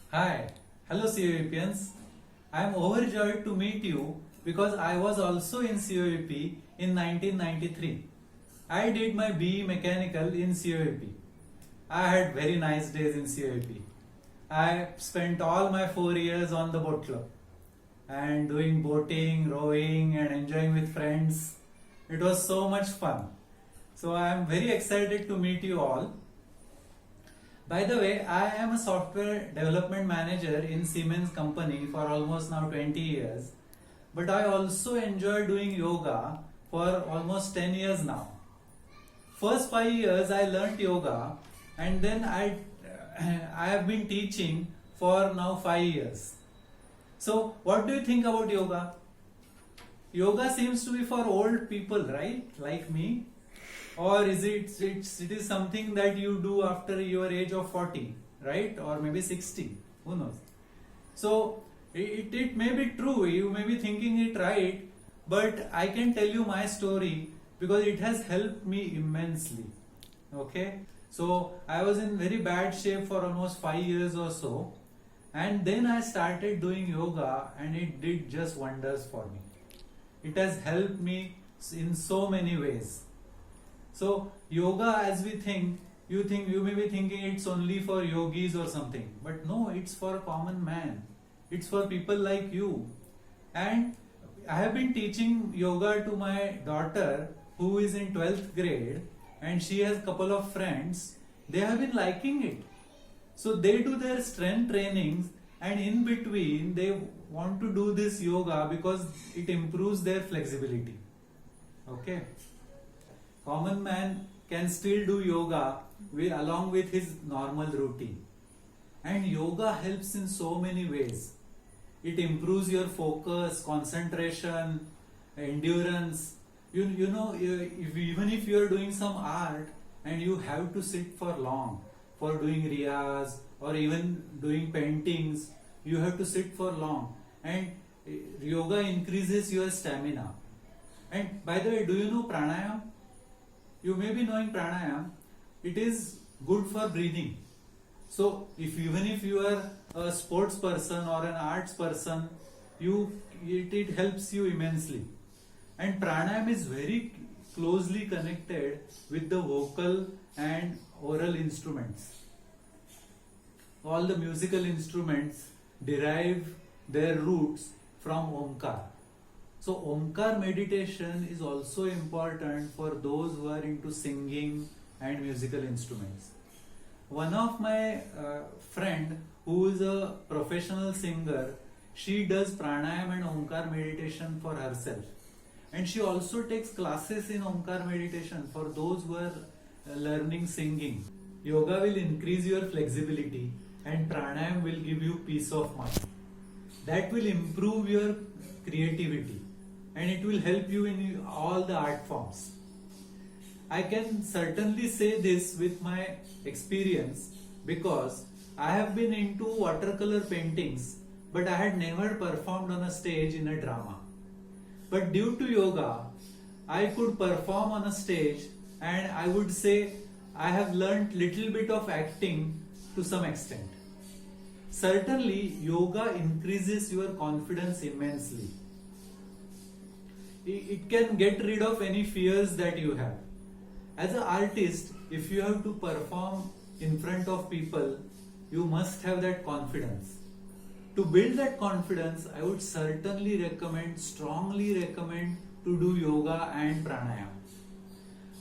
Hi, hello COEPians. I am overjoyed to meet you because I was also in COEP in 1993. I did my BE Mechanical in COEP. I had very nice days in COEP. I spent all my 4 years on the boat club and doing boating, rowing and enjoying with friends. It was so much fun. So I am very excited to meet you all. By the way, I am a software development manager in Siemens company for almost now 20 years. But I also enjoy doing yoga for almost 10 years now. First 5 years I learned yoga and then I have been teaching for now 5 years. So what do you think about yoga? Yoga seems to be for old people, right? Like me. Or is it is something that you do after your age of 40, right? Or maybe 60, who knows? So it may be true, you may be thinking it right, but I can tell you my story because it has helped me immensely. Okay, so I was in very bad shape for almost 5 years or so, and then I started doing yoga and it did just wonders for me. It has helped me in so many ways. So yoga, as we think, you may be thinking it's only for yogis or something, but no, it's for a common man. It's for people like you. And I have been teaching yoga to my daughter who is in 12th grade, and she has a couple of friends. They have been liking it. So they do their strength trainings, and in between they want to do this yoga because it improves their flexibility. Okay. Common man can still do yoga along with his normal routine. And yoga helps in so many ways. It improves your focus, concentration, endurance. Even if you are doing some art and you have to sit for long for doing riyas or even doing paintings, you have to sit for long. And yoga increases your stamina. And by the way, do you know pranayama? You may be knowing pranayama. It is good for breathing. So even if you are a sports person or an arts person, it helps you immensely. And pranayama is very closely connected with the vocal and oral instruments. All the musical instruments derive their roots from Omkar. So Omkar meditation is also important for those who are into singing and musical instruments. One of my friend who is a professional singer, she does pranayama and Omkar meditation for herself. And she also takes classes in Omkar meditation for those who are learning singing. Yoga will increase your flexibility and pranayama will give you peace of mind. That will improve your creativity and it will help you in all the art forms. I can certainly say this with my experience because I have been into watercolor paintings, but I had never performed on a stage in a drama. But due to yoga, I could perform on a stage, and I would say I have learnt little bit of acting to some extent. Certainly, yoga increases your confidence immensely. It can get rid of any fears that you have. As an artist, if you have to perform in front of people, you must have that confidence. To build that confidence, I would certainly strongly recommend to do yoga and pranayama.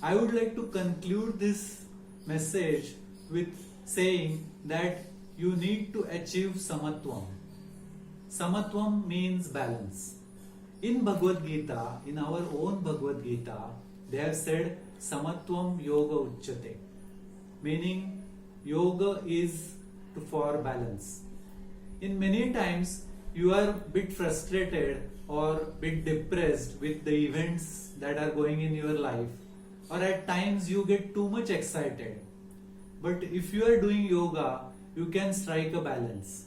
I would like to conclude this message with saying that you need to achieve samatvam. Samatvam means balance. In Bhagavad Gita, in our own Bhagavad Gita, they have said samatvam yoga uchyate, meaning yoga is for balance. In many times you are bit frustrated or bit depressed with the events that are going in your life, or at times you get too much excited. But if you are doing yoga, you can strike a balance.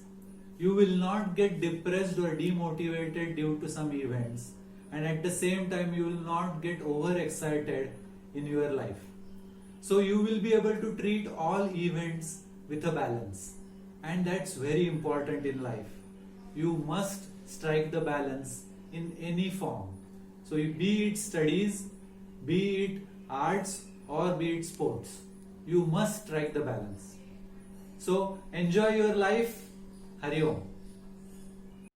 You will not get depressed or demotivated due to some events, and at the same time you will not get overexcited in your life. So you will be able to treat all events with a balance, and that's very important in life. You must strike the balance in any form. So be it studies, be it arts, or be it sports, you must strike the balance. So enjoy your life. Hari Om.